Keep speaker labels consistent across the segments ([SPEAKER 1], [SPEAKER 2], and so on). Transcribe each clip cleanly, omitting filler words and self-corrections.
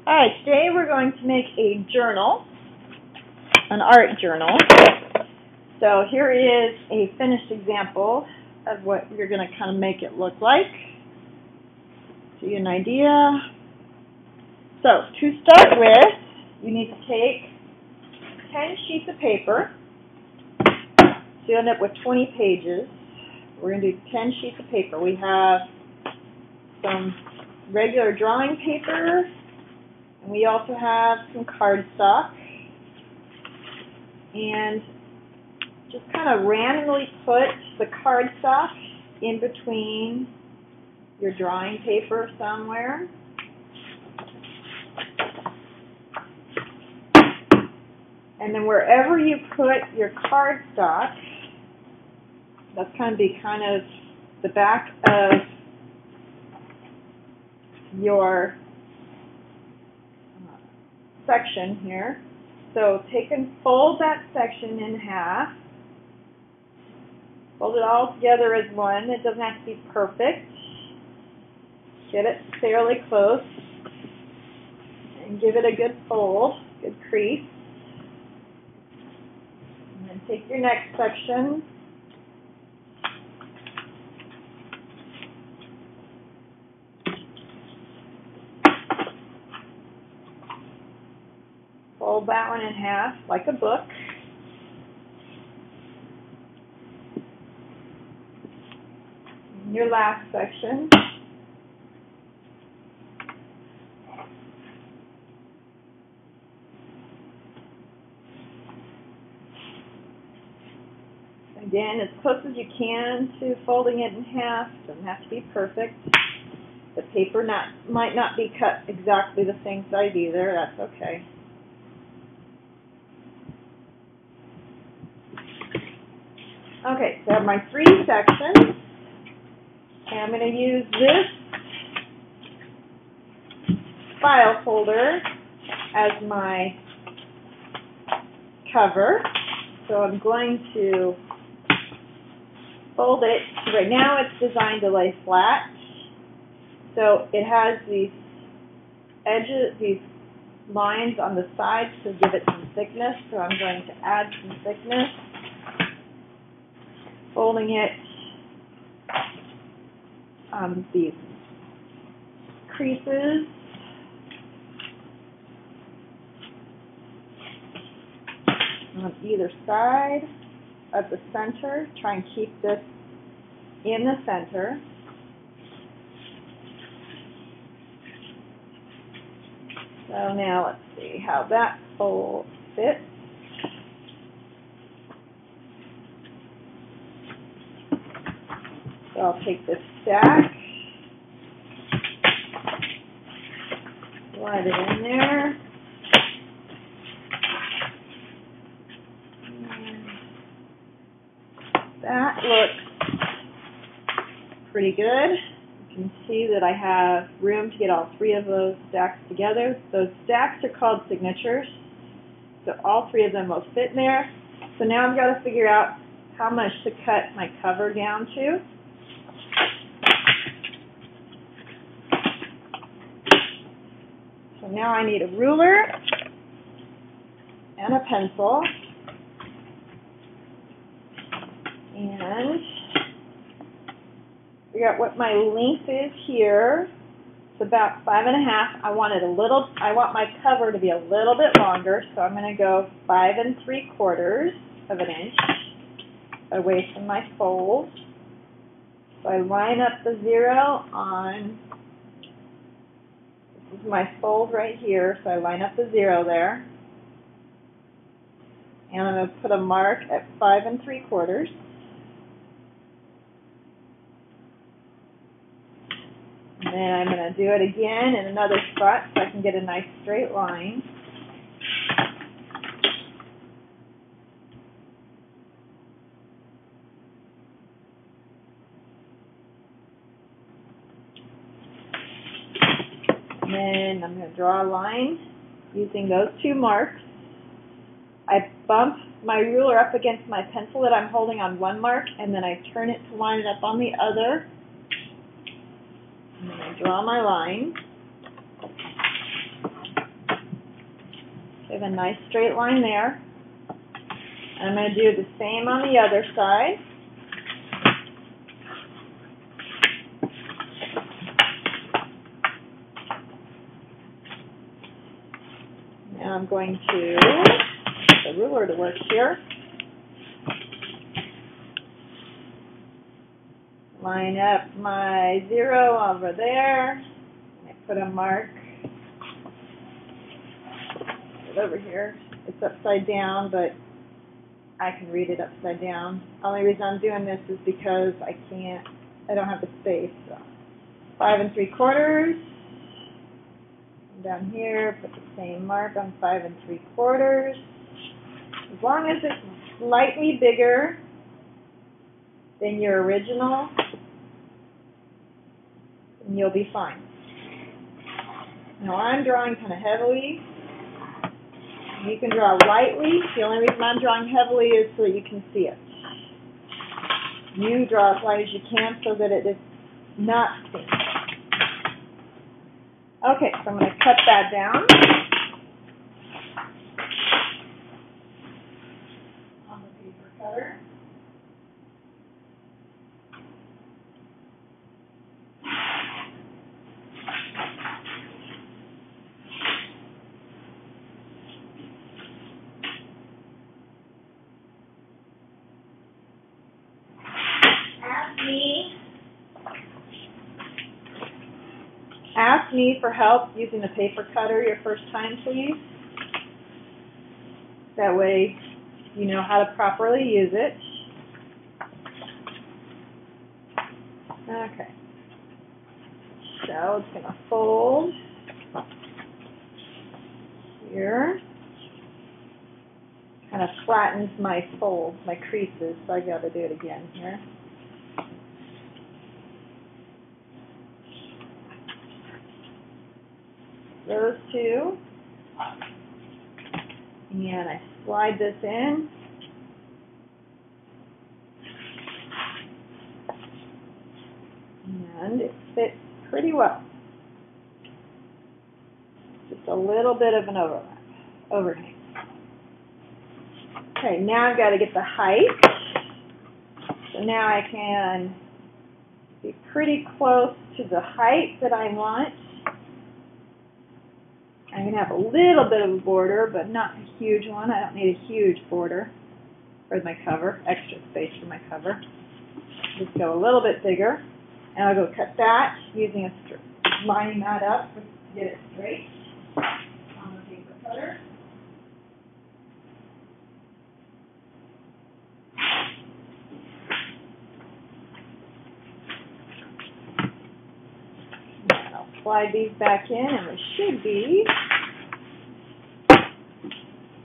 [SPEAKER 1] Alright, today we're going to make a journal, an art journal. So here is a finished example of what you're going to kind of make it look like. Give you an idea. So to start with, you need to take 10 sheets of paper. So you end up with 20 pages. We're going to do 10 sheets of paper. We have some regular drawing paper, and we also have some cardstock. And just kind of randomly put the cardstock in between your drawing paper somewhere. And then wherever you put your cardstock, that's going to be kind of the back of your section here. So take and fold that section in half. Fold it all together as one. It doesn't have to be perfect. Get it fairly close and give it a good fold, good crease. And then take your next section. Fold that one in half like a book. And your last section. Again, as close as you can to folding it in half. Doesn't have to be perfect. The paper might not be cut exactly the same size either. That's okay. Okay, so I have my 3 sections, and I'm going to use this file folder as my cover. So I'm going to fold it. Right now it's designed to lay flat, so it has these edges, these lines on the sides to give it some thickness, so I'm going to add some thickness. Folding it these creases. On either side of the center. Try and keep this in the center. So now let's see how that fold fits. So I'll take this stack, slide it in there, and that looks pretty good. You can see that I have room to get all 3 of those stacks together. Those stacks are called signatures, so all 3 of them will fit in there. So now I've got to figure out how much to cut my cover down to. So now I need a ruler and a pencil, and figure out what my length is here. It's about 5.5. I want my cover to be a little bit longer, so I'm going to go 5 3/4 of an inch away from my fold. So I line up the 0 on. This is my fold right here, so I line up the 0 there. And I'm going to put a mark at 5 3/4. And then I'm going to do it again in another spot so I can get a nice straight line. And then I'm going to draw a line using those 2 marks. I bump my ruler up against my pencil that I'm holding on one mark, and then I turn it to line it up on the other. And then I draw my line. We have a nice straight line there. I'm going to do the same on the other side. Now I'm going to get the ruler to work here. Line up my 0 over there. I put a mark over here. It's upside down, but I can read it upside down. Only reason I'm doing this is because I don't have the space. So 5 3/4. Down here, put the same mark on 5 3/4. As long as it's slightly bigger than your original, then you'll be fine. Now I'm drawing kind of heavily. You can draw lightly. The only reason I'm drawing heavily is so that you can see it. You draw as light as you can so that it is not seen. Okay, so I'm going to cut that down on the paper cutter. Ask me for help using the paper cutter your first time, please. That way you know how to properly use it. Okay. So it's going to fold here. Kind of flattens my folds, my creases, so I got to do it again here. Those two, and I slide this in, and it fits pretty well. Just a little bit of an overhang. Okay, now I've got to get the height. So now I can be pretty close to the height that I want. I'm going to have a little bit of a border, but not a huge one. I don't need a huge border for my cover, extra space for my cover. Just go a little bit bigger, and I'll go cut that using lining that up to get it straight on the paper cutter. And I'll slide these back in, and they should be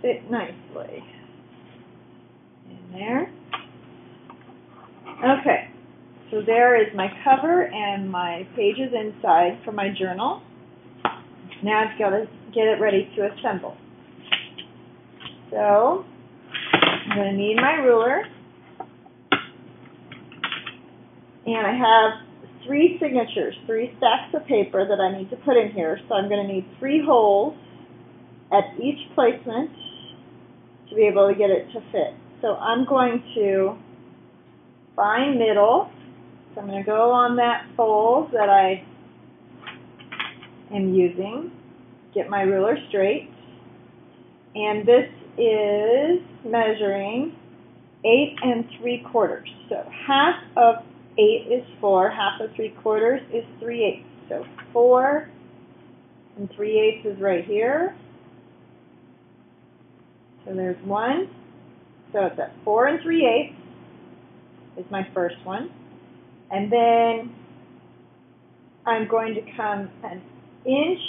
[SPEAKER 1] fit nicely in there. Okay, so there is my cover and my pages inside for my journal. Now I've got to get it ready to assemble. So I'm going to need my ruler, and I have 3 signatures, 3 stacks of paper that I need to put in here. So I'm going to need 3 holes at each placement to be able to get it to fit. So I'm going to find middle. So I'm going to go on that fold that I am using, get my ruler straight, and this is measuring 8 3/4. So half of 8 is 4, half of 3/4 is 3/8. So 4 3/8 is right here. So there's 1. So it's at 4 3/8 is my first one. And then I'm going to come 1.5 inches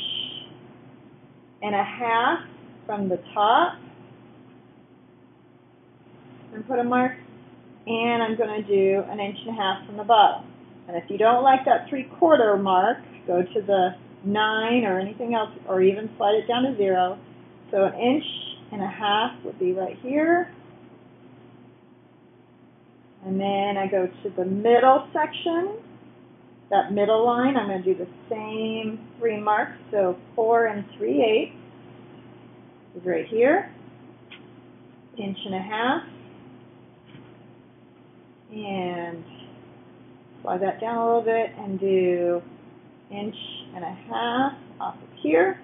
[SPEAKER 1] from the top and put a mark. And I'm going to do 1.5 inches from the bottom. And if you don't like that 3/4 mark, go to the 9 or anything else, or even slide it down to 0. So 1.5 inches would be right here. And then I go to the middle section, that middle line. I'm going to do the same 3 marks, so 4 3/8. is right here, 1.5 inches, and slide that down a little bit and do 1.5 inches off of here.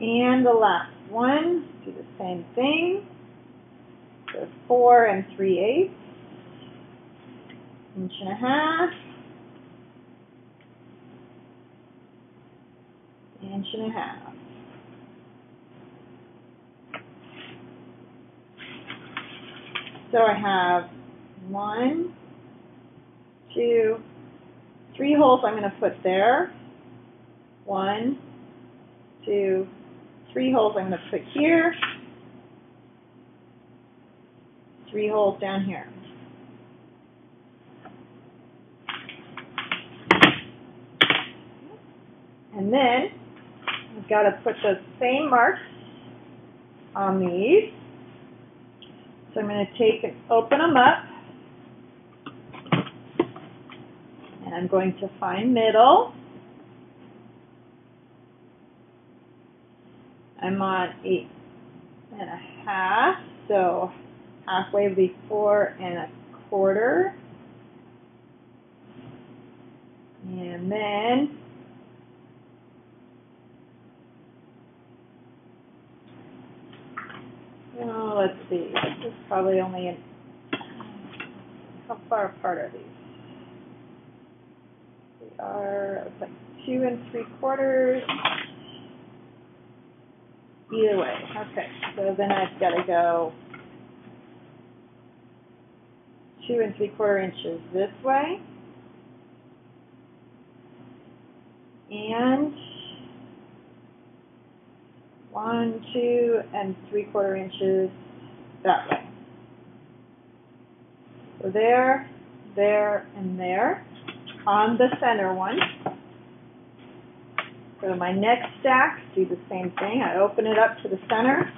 [SPEAKER 1] And the last one, do the same thing. So 4 3/8, 1.5 inches, 1.5 inches. So I have 1, 2, 3 holes I'm going to put there. 1, 2, 3 holes I'm going to put here. 3 holes down here. And then I've got to put those same marks on these. So I'm going to take and open them up. And I'm going to find middle. I'm on 8.5, so halfway would be 4.25. And then let's see, this is probably only how far apart are these? They are like 2 3/4. Either way, okay. So then I've got to go 2 3/4 inches this way, and 1, 2 3/4 inches that way. So there, there, and there on the center one. Go to my next stack, do the same thing. I open it up to the center,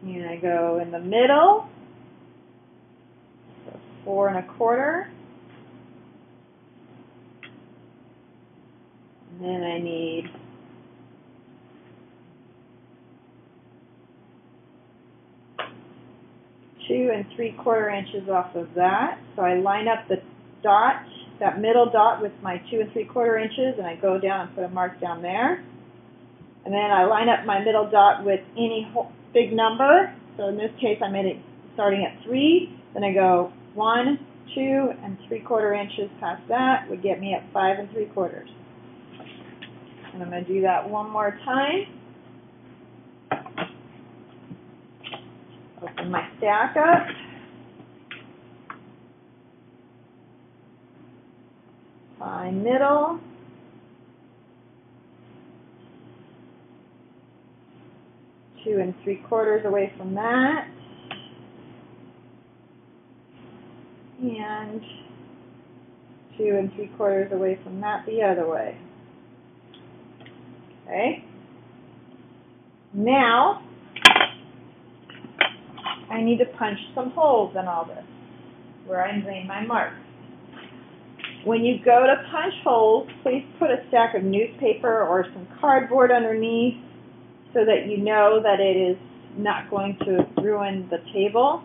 [SPEAKER 1] and I go in the middle, so 4 1/4. And then I need 2 3/4 inches off of that. So I line up the dot, that middle dot, with my 2 3/4 inches, and I go down and put a mark down there. And then I line up my middle dot with any big number. So in this case, I made it starting at 3. Then I go 1, 2 3/4 inches past that would get me at 5 3/4. And I'm going to do that one more time. Open my stack up. Find middle. Two 3/4 away from that. And 2 3/4 away from that the other way. Okay. Now, I need to punch some holes in all this, where I made my marks. When you go to punch holes, please put a stack of newspaper or some cardboard underneath so that you know that it is not going to ruin the table.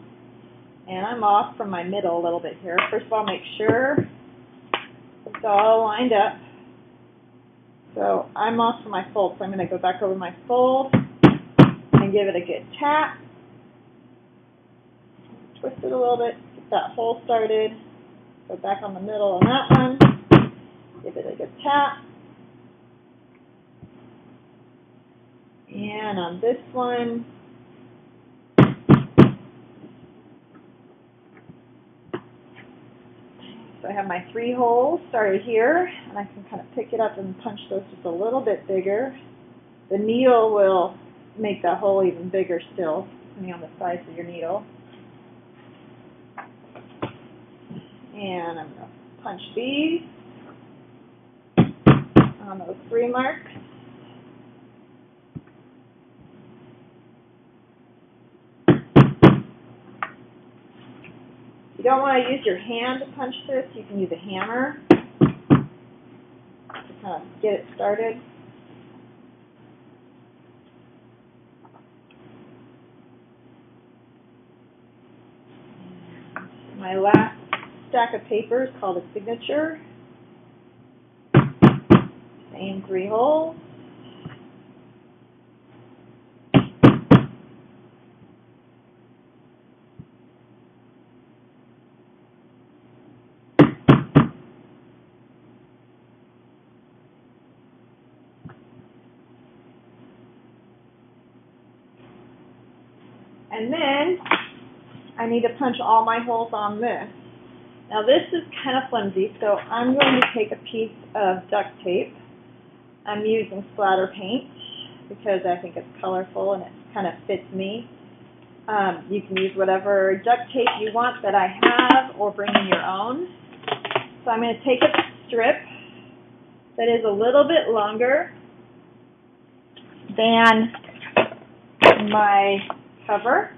[SPEAKER 1] And I'm off from my middle a little bit here. First of all, make sure it's all lined up. So I'm off from my fold, so I'm going to go back over my fold and give it a good tap. Twist it a little bit, get that hole started. Go back on the middle on that one. Give it a good tap. And on this one, so I have my 3 holes started here, and I can kind of pick it up and punch those just a little bit bigger. The needle will make that hole even bigger still, depending on the size of your needle. And I'm going to punch these on those 3 marks. You don't want to use your hand to punch this, you can use a hammer to kind of get it started. My last stack of paper is called a signature. Same 3 holes. And then I need to punch all my holes on this. Now this is kind of flimsy, so I'm going to take a piece of duct tape. I'm using splatter paint because I think it's colorful and it kind of fits me. You can use whatever duct tape you want that I have, or bring in your own. So I'm going to take a strip that is a little bit longer than my cover.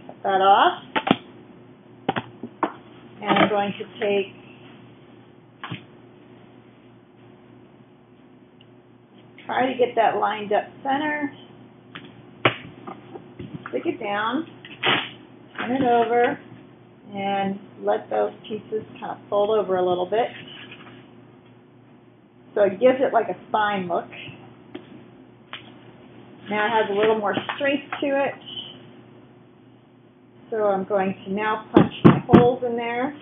[SPEAKER 1] Cut that off. And I'm going to try to get that lined up center. Stick it down, turn it over, and let those pieces kind of fold over a little bit. So it gives it like a spine look. Now it has a little more strength to it. So I'm going to now punch my holes in there.